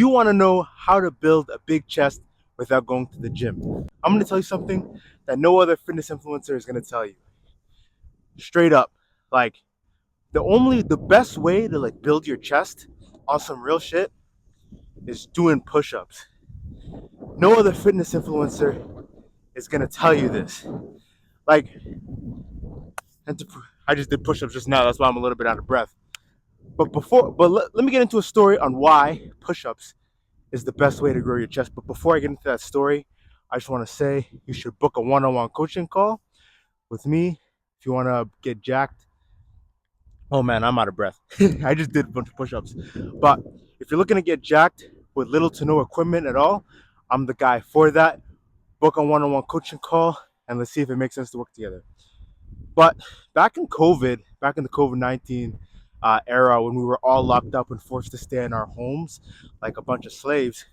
you want to know how to build a big chest without going to the gym, I'm going to tell you something that no other fitness influencer is going to tell you. Straight up. Like, the best way to like build your chest on some real shit is doing push-ups. No other fitness influencer is going to tell you this. Like, I just did push-ups just now. That's why I'm a little bit out of breath. Let me get into a story on why push-ups is the best way to grow your chest. But before I get into that story, I just want to say you should book a one-on-one coaching call with me if you want to get jacked. Oh man, I'm out of breath. I just did a bunch of push-ups. But if you're looking to get jacked with little to no equipment at all, I'm the guy for that. Book a one-on-one coaching call and let's see if it makes sense to work together. But back in the COVID-19 era, when we were all locked up and forced to stay in our homes like a bunch of slaves,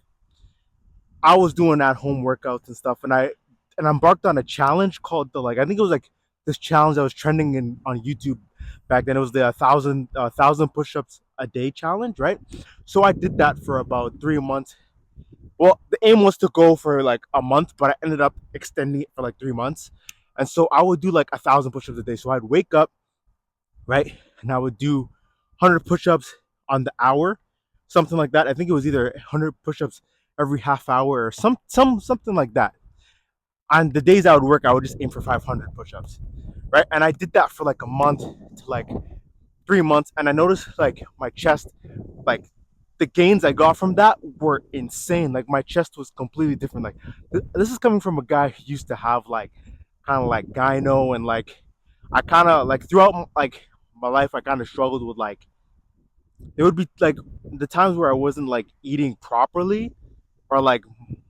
I was doing at home workouts and stuff, and I embarked on a challenge called I think it was like this challenge that was trending on YouTube back then. It was the 1,000 push-ups a day challenge, right? So I did that for about 3 months. Well, the aim was to go for like a month, but I ended up extending it for like 3 months. And so I would do like 1,000 push-ups a day. So I'd wake up, right, and I would do 100 push-ups on the hour, something like that. I think it was either 100 push-ups every half hour or something like that. On the days I would work, I would just aim for 500 push-ups, right? And I did that for like a month to like 3 months, and I noticed like my chest, like the gains I got from that were insane. Like my chest was completely different. Like this is coming from a guy who used to have like kind of like gyno, and like I kind of like throughout like my life I kind of struggled with like it would be like the times where I wasn't like eating properly, or like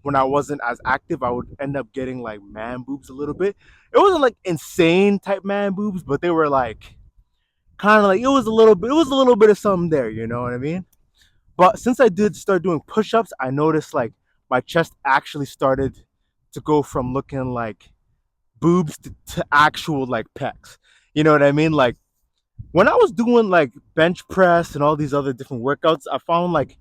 when I wasn't as active, I would end up getting like man boobs a little bit. It wasn't like insane type man boobs, but they were like kind of like it was a little bit of something there, you know what I mean? But since I did start doing push-ups, I noticed like my chest actually started to go from looking like boobs to actual like pecs. You know what I mean? Like when I was doing like bench press and all these other different workouts, I found like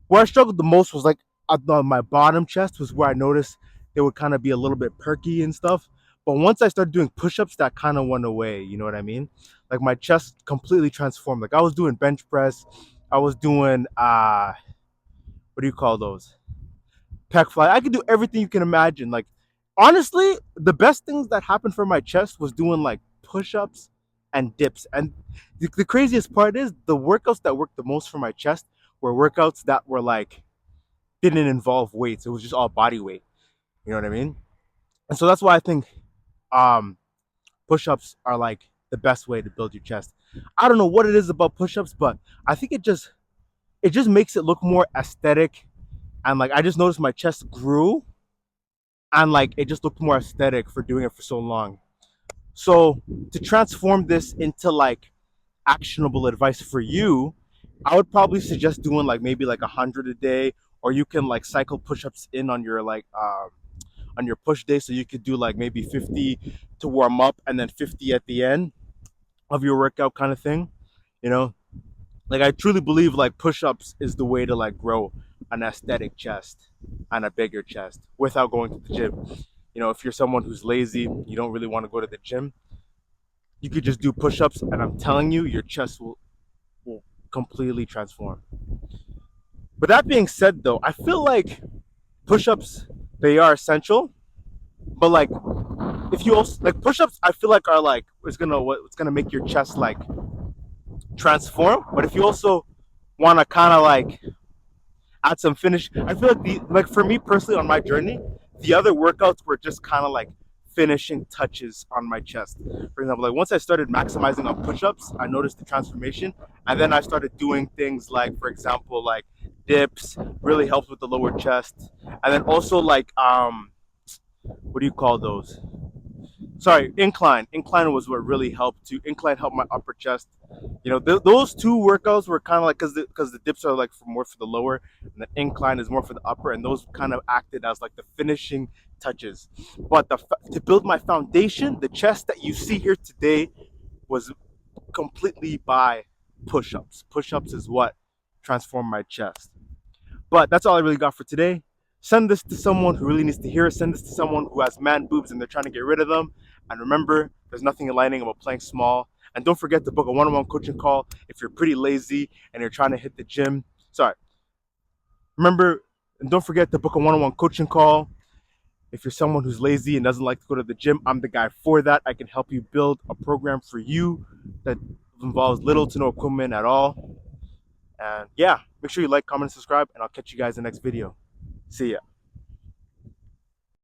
where I struggled the most was like on my bottom chest was where I noticed it would kind of be a little bit perky and stuff. But once I started doing push-ups, that kind of went away. You know what I mean? Like my chest completely transformed. Like I was doing bench press, I was doing what do you call those? Pec fly. I could do everything you can imagine. Like honestly, the best things that happened for my chest was doing like push-ups and dips. And the craziest part is the workouts that worked the most for my chest were workouts that were like didn't involve weights. It was just all body weight. You know what I mean? And so that's why I think um, push-ups are like the best way to build your chest. I don't know what it is about push-ups, but I think it just makes it look more aesthetic. And like I just noticed my chest grew, and like it just looked more aesthetic for doing it for so long. So to transform this into like actionable advice for you, I would probably suggest doing like maybe like 100 a day, or you can like cycle push-ups in on your push day, so you could do like maybe 50 to warm up and then 50 at the end of your workout kind of thing. You know, like I truly believe like push-ups is the way to like grow an aesthetic chest and a bigger chest without going to the gym. You know, if you're someone who's lazy, you don't really want to go to the gym, you could just do push-ups, and I'm telling you, your chest will completely transform. But that being said, though, I feel like push-ups, they are essential. But like, if you also like push-ups, I feel like are like it's gonna make your chest like transform. But if you also want to kind of like add some finish, I feel like the like for me personally on my journey, the other workouts were just kind of like finishing touches on my chest. For example, like once I started maximizing on push-ups, I noticed the transformation, and then I started doing things like, for example, like dips really helps with the lower chest, and then also like what do you call those? Sorry, incline was what really helped to incline helped my upper chest. You know, those two workouts were kind of like because the dips are like for more for the lower, and the incline is more for the upper, and those kind of acted as like the finishing touches. But to build my foundation, the chest that you see here today was completely by push-ups. Push-ups is what transformed my chest. But that's all I really got for today. Send this to someone who really needs to hear it. Send this to someone who has man boobs and they're trying to get rid of them. And remember, there's nothing enlightening about playing small. And don't forget to book a one-on-one coaching call if you're pretty lazy and you're trying to hit the gym. Sorry. Remember, and don't forget to book a one-on-one coaching call if you're someone who's lazy and doesn't like to go to the gym. I'm the guy for that. I can help you build a program for you that involves little to no equipment at all. And yeah, make sure you like, comment, and subscribe, and I'll catch you guys in the next video. See ya.